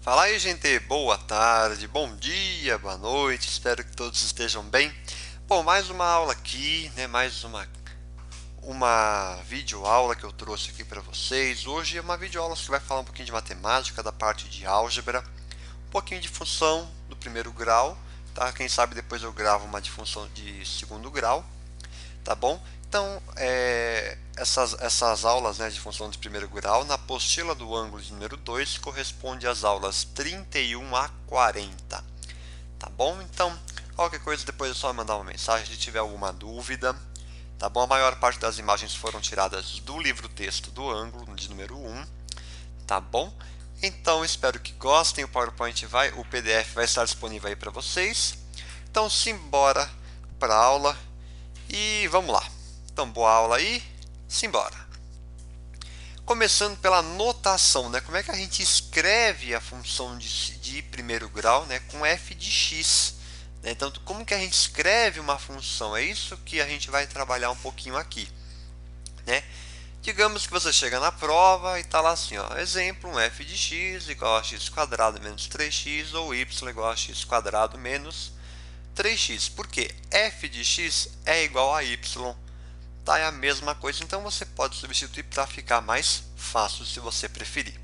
Fala aí, gente. Boa tarde, bom dia, boa noite. Espero que todos estejam bem. Bom, mais uma aula aqui, né? Mais uma videoaula que eu trouxe aqui para vocês. Hoje é uma videoaula que vai falar um pouquinho de matemática, da parte de álgebra, um pouquinho de função do primeiro grau, tá? Quem sabe depois eu gravo uma de função de segundo grau, tá bom? Então, essas aulas, né, de função de primeiro grau, na apostila do ângulo de número 2 corresponde às aulas 31 a 40, tá bom? Então, qualquer coisa depois é só mandar uma mensagem se tiver alguma dúvida, tá bom? A maior parte das imagens foram tiradas do livro-texto do ângulo de número 1, tá bom? Então, espero que gostem. O PDF vai estar disponível aí para vocês. Então, simbora para a aula e vamos lá. Então, boa aula aí, simbora. Começando pela notação, né? Como é que a gente escreve a função de primeiro grau, né? Com f de x. Né? Então, como que a gente escreve uma função? É isso que a gente vai trabalhar um pouquinho aqui, né? Digamos que você chega na prova e está lá assim, ó, exemplo, um f de x igual a x quadrado menos 3x ou y igual a x quadrado menos 3x. Por quê? F de x é igual a y. Tá, é a mesma coisa, então você pode substituir para ficar mais fácil se você preferir,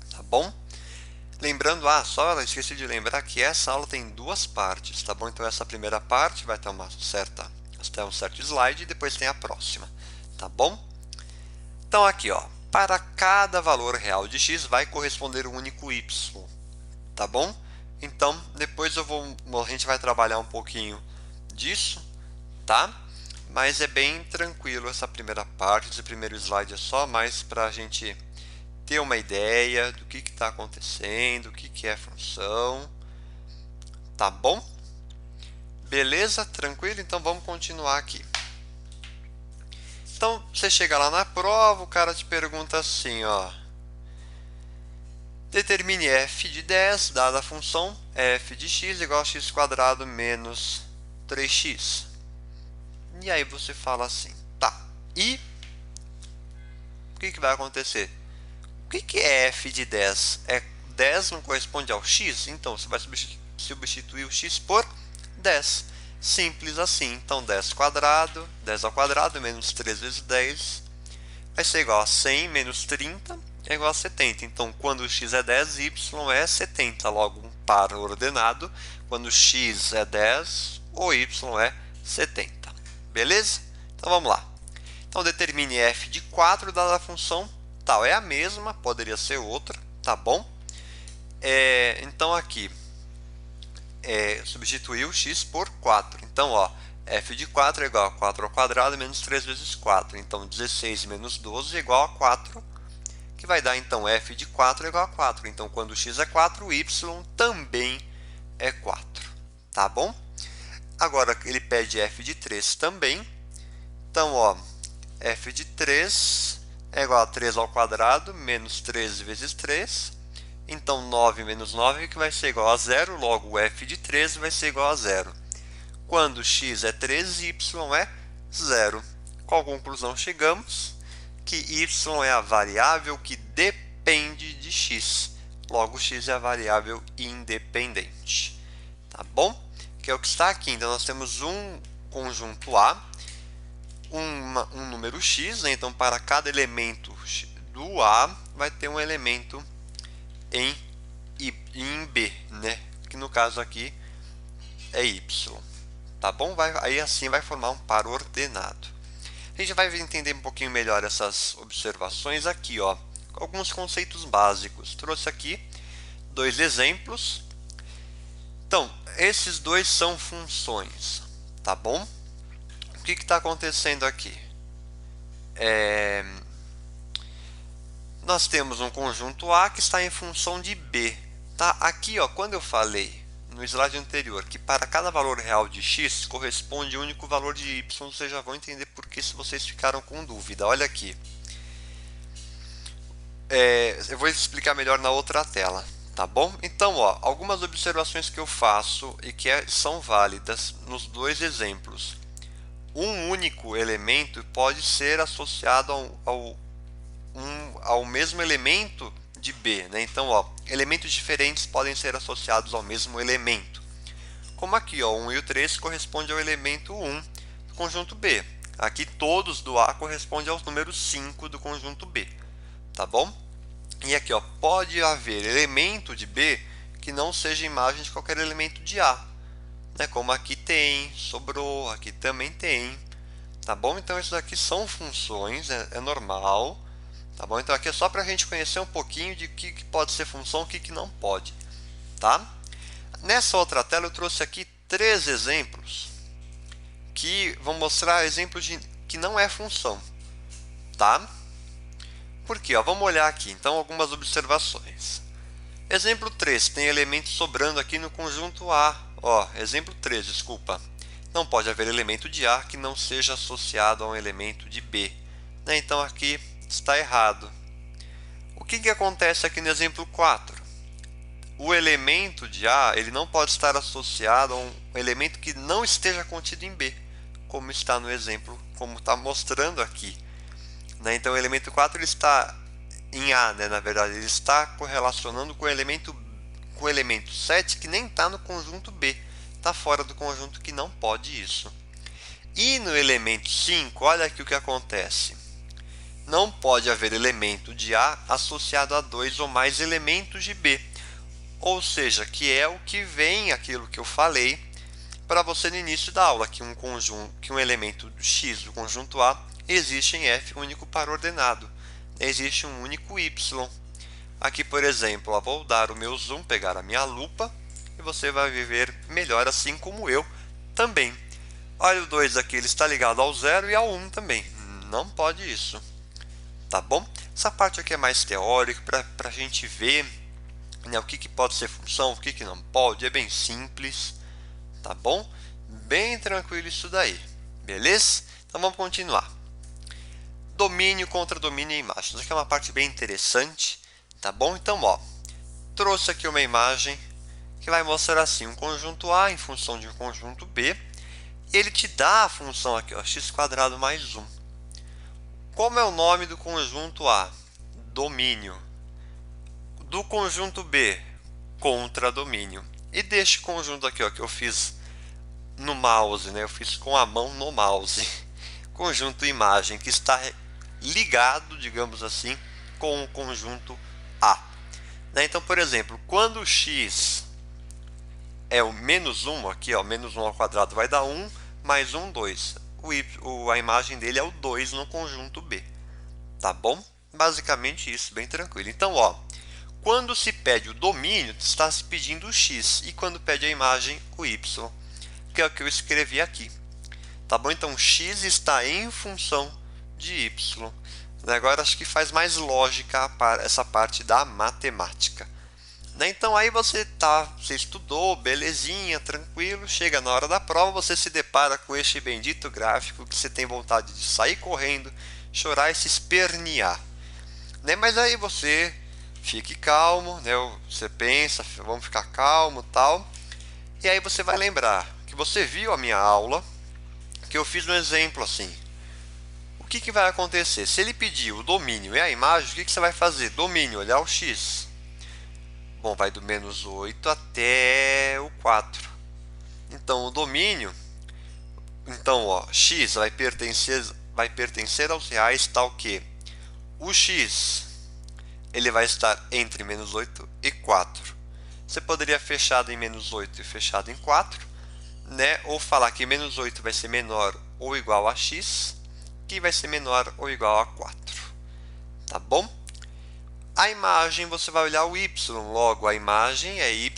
tá bom? Lembrando, só esqueci de lembrar que essa aula tem duas partes, tá bom? Então essa primeira parte vai ter até um certo slide e depois tem a próxima, tá bom? Então aqui, ó, para cada valor real de x vai corresponder um único y, tá bom? Então depois a gente vai trabalhar um pouquinho disso, tá? Mas é bem tranquilo essa primeira parte, esse primeiro slide é só mais para a gente ter uma ideia do que está acontecendo, o que é função, tá bom? Beleza? Tranquilo? Então vamos continuar aqui. Então você chega lá na prova, o cara te pergunta assim, ó. Determine f de 10, dada a função f de x igual a x quadrado menos 3x. E aí você fala assim, tá, e o que vai acontecer? O que é f de 10? 10 não corresponde ao x? Então você vai substituir o x por 10. Simples assim. Então 10 quadrado, 10 ao quadrado menos 3 vezes 10 vai ser igual a 100 menos 30 é igual a 70. Então quando o x é 10, y é 70. Logo um par ordenado. Quando x é 10, o y é 70. Beleza? Então vamos lá. Então determine f de 4 dada a função tal. É a mesma, poderia ser outra, tá bom? Então aqui, substituir o x por 4. Então, ó, f de 4 é igual a 4 ao quadrado menos 3 vezes 4. Então 16 menos 12 é igual a 4, que vai dar então f de 4 é igual a 4. Então quando o x é 4, o y também é 4, tá bom? Agora ele pede f de 3 também. Então, ó, f de 3 é igual a 3 ao quadrado menos 13 vezes 3. Então 9 menos 9 que vai ser igual a 0. Logo o f de 13 vai ser igual a 0. Quando x é 13, y é 0. Qual conclusão chegamos? Que y é a variável que depende de x. Logo x é a variável independente. Tá bom? Que é o que está aqui. Então nós temos um conjunto A, um número x, né? Então para cada elemento do A vai ter um elemento em B, né? Que no caso aqui é y, tá bom? Aí assim vai formar um par ordenado. A gente vai entender um pouquinho melhor essas observações aqui, ó. Alguns conceitos básicos. Trouxe aqui dois exemplos. Então, esses dois são funções, tá bom? O que está acontecendo aqui? Nós temos um conjunto A que está em função de B. Tá? Aqui, ó, quando eu falei no slide anterior que para cada valor real de x corresponde o único valor de y, vocês já vão entender por que se vocês ficaram com dúvida. Olha aqui. Eu vou explicar melhor na outra tela. Tá bom? Então, ó, algumas observações que eu faço e que são válidas nos dois exemplos. Um único elemento pode ser associado ao mesmo elemento de B, né? Então, ó, elementos diferentes podem ser associados ao mesmo elemento. Como aqui, ó, 1 e o 3 corresponde ao elemento 1 do conjunto B. Aqui todos do A correspondem aos números 5 do conjunto B, tá bom? E aqui, ó, pode haver elemento de B que não seja imagem de qualquer elemento de A, né? Como aqui tem, sobrou, aqui também tem, tá bom? Então isso daqui são funções, é normal, tá bom? Então aqui é só para a gente conhecer um pouquinho de que pode ser função, o que não pode, tá? Nessa outra tela eu trouxe aqui 3 exemplos que vão mostrar exemplos de que não é função, tá? Por quê? Ó, vamos olhar aqui, então, algumas observações. Exemplo 3, tem elementos sobrando aqui no conjunto A. Ó, exemplo 3, desculpa. Não pode haver elemento de A que não seja associado a um elemento de B, né? Então aqui está errado. O que acontece aqui no exemplo 4? O elemento de A ele não pode estar associado a um elemento que não esteja contido em B, como está no exemplo, como está mostrando aqui, né? Então o elemento 4 ele está em A, né? Na verdade ele está correlacionando com o elemento 7 que nem está no conjunto B, está fora do conjunto que não pode isso. E no elemento 5, olha aqui o que acontece. Não pode haver elemento de A associado a 2 ou mais elementos de B. Ou seja, que é o que vem aquilo que eu falei para você no início da aula, que um elemento X do conjunto A existe em F único par ordenado. Existe um único Y. Aqui, por exemplo, eu vou dar o meu zoom, pegar a minha lupa, e você vai ver melhor assim como eu também. Olha o 2 aqui, ele está ligado ao 0 e ao 1 também. Não pode isso. Tá bom? Essa parte aqui é mais teórica, para a gente ver, né, o que pode ser função, o que não pode. É bem simples, tá bom? Bem tranquilo isso daí, beleza? Então vamos continuar. Domínio contra domínio e imagem. Isso aqui é uma parte bem interessante, tá bom? Então, ó, trouxe aqui uma imagem que vai mostrar assim, um conjunto A em função de um conjunto B. Ele te dá a função aqui, ó, x² mais 1. Como é o nome do conjunto A? Domínio. Do conjunto B, contradomínio. E deste conjunto aqui, ó, que eu fiz no mouse, né? Eu fiz com a mão no mouse. Conjunto imagem, que está ligado, digamos assim, com o conjunto A. Né? Então, por exemplo, quando x é o menos 1, aqui, ó, menos 1 ao quadrado vai dar 1, mais 1, 2. A imagem dele é o 2 no conjunto B. Tá bom? Basicamente isso, bem tranquilo. Então, ó, quando se pede o domínio, está se pedindo o x, e quando pede a imagem, o y, que é o que eu escrevi aqui. Tá bom? Então, x está em função de y. Agora, acho que faz mais lógica essa parte da matemática. Então, aí você estudou, belezinha, tranquilo, chega na hora da prova, você se depara com este bendito gráfico que você tem vontade de sair correndo, chorar e se espernear. Mas aí você fique calmo, né? Você pensa, vamos ficar calmo e tal. E aí você vai lembrar que você viu a minha aula, que eu fiz um exemplo assim. O que vai acontecer? Se ele pedir o domínio e a imagem, o que você vai fazer? Domínio, olhar o x. Bom, vai do menos 8 até o 4. Então, o domínio... Então, ó, x vai pertencer aos reais tal que o x ele vai estar entre menos 8 e 4. Você poderia fechado em menos 8 e fechado em 4, né? Ou falar que menos 8 vai ser menor ou igual a x, que vai ser menor ou igual a 4. Tá bom? A imagem, você vai olhar o y, logo a imagem é y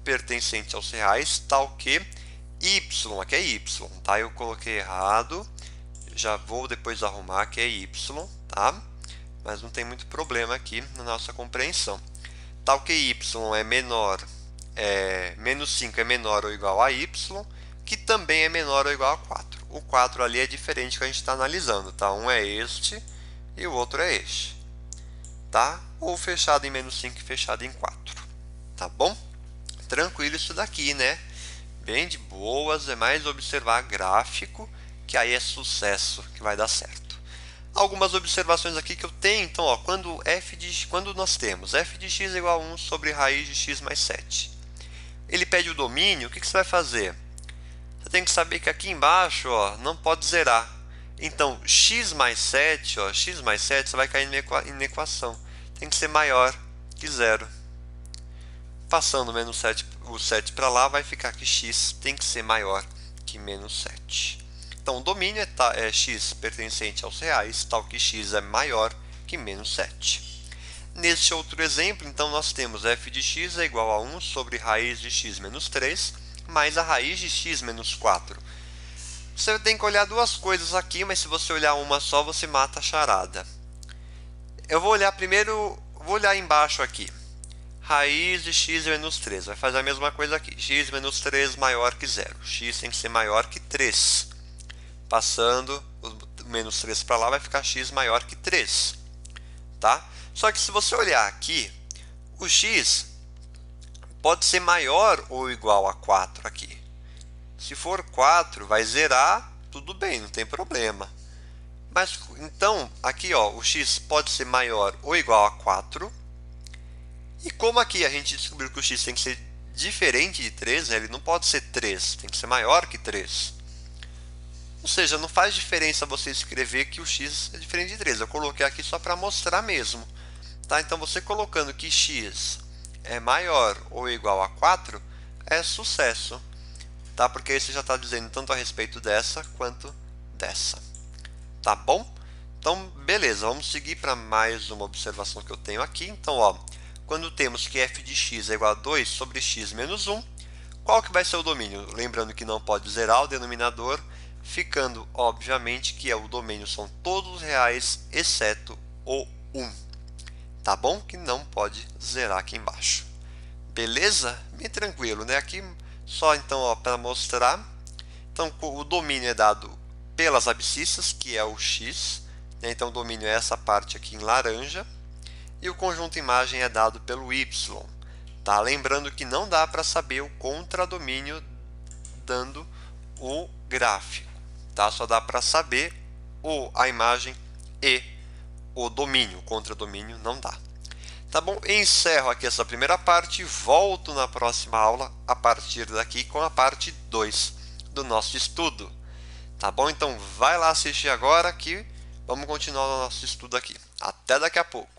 pertencente aos reais, tal que y, aqui é y, tá? Eu coloquei errado, já vou depois arrumar que é y, tá? Mas não tem muito problema aqui na nossa compreensão. Tal que y é menor, menos 5 é menor ou igual a y, que também é menor ou igual a 4. O 4 ali é diferente que a gente está analisando, tá? Um é este e o outro é este, tá? Ou fechado em menos 5 e fechado em 4, tá bom? Tranquilo isso daqui, né? Bem de boas, é mais observar gráfico, que aí é sucesso, que vai dar certo. algumas observações aqui que eu tenho. Então, ó, quando nós temos f de x é igual a 1 sobre raiz de x mais 7, ele pede o domínio. O que você vai fazer? Você tem que saber que aqui embaixo, ó, não pode zerar. Então, x mais 7, ó, x mais 7 você vai cair na equação. Tem que ser maior que zero. Passando o 7 para lá, vai ficar que x tem que ser maior que menos 7. Então, o domínio é x pertencente aos reais, tal que x é maior que menos 7. Neste outro exemplo, então, nós temos f de x é igual a 1 sobre raiz de x menos 3, mais a raiz de x menos 4. Você tem que olhar duas coisas aqui, mas se você olhar uma só, você mata a charada. Eu vou olhar primeiro, vou olhar embaixo aqui. Raiz de x menos 3, vai fazer a mesma coisa aqui. X menos 3 maior que zero. X tem que ser maior que 3. Passando o menos 3 para lá, vai ficar x maior que 3. Tá? Só que se você olhar aqui, o x pode ser maior ou igual a 4 aqui. Se for 4, vai zerar, tudo bem, não tem problema. Mas então, aqui ó, o x pode ser maior ou igual a 4. E como aqui a gente descobriu que o x tem que ser diferente de 3, né? Ele não pode ser 3, tem que ser maior que 3. Ou seja, não faz diferença você escrever que o x é diferente de 3. Eu coloquei aqui só para mostrar mesmo. Tá? Então, você colocando que x é maior ou igual a 4 é sucesso. Tá? Porque aí você já está dizendo tanto a respeito dessa quanto dessa. Tá bom? Então, beleza. Vamos seguir para mais uma observação que eu tenho aqui. Então, ó, quando temos que f de x é igual a 2 sobre x menos 1, qual que vai ser o domínio? Lembrando que não pode zerar o denominador, ficando, obviamente, que o domínio são todos os reais, exceto o 1. Tá bom? Que não pode zerar aqui embaixo. Beleza? Bem tranquilo, né? Aqui só, então, para mostrar. Então, o domínio é dado pelas abscissas, que é o x. Né? Então, o domínio é essa parte aqui em laranja. E o conjunto imagem é dado pelo y. Tá? Lembrando que não dá para saber o contradomínio dando o gráfico. Tá? Só dá para saber a imagem e o domínio. O contradomínio não dá. Tá bom? Encerro aqui essa primeira parte e volto na próxima aula a partir daqui com a parte 2 do nosso estudo. Tá bom? Então vai lá assistir agora que vamos continuar o nosso estudo aqui. Até daqui a pouco.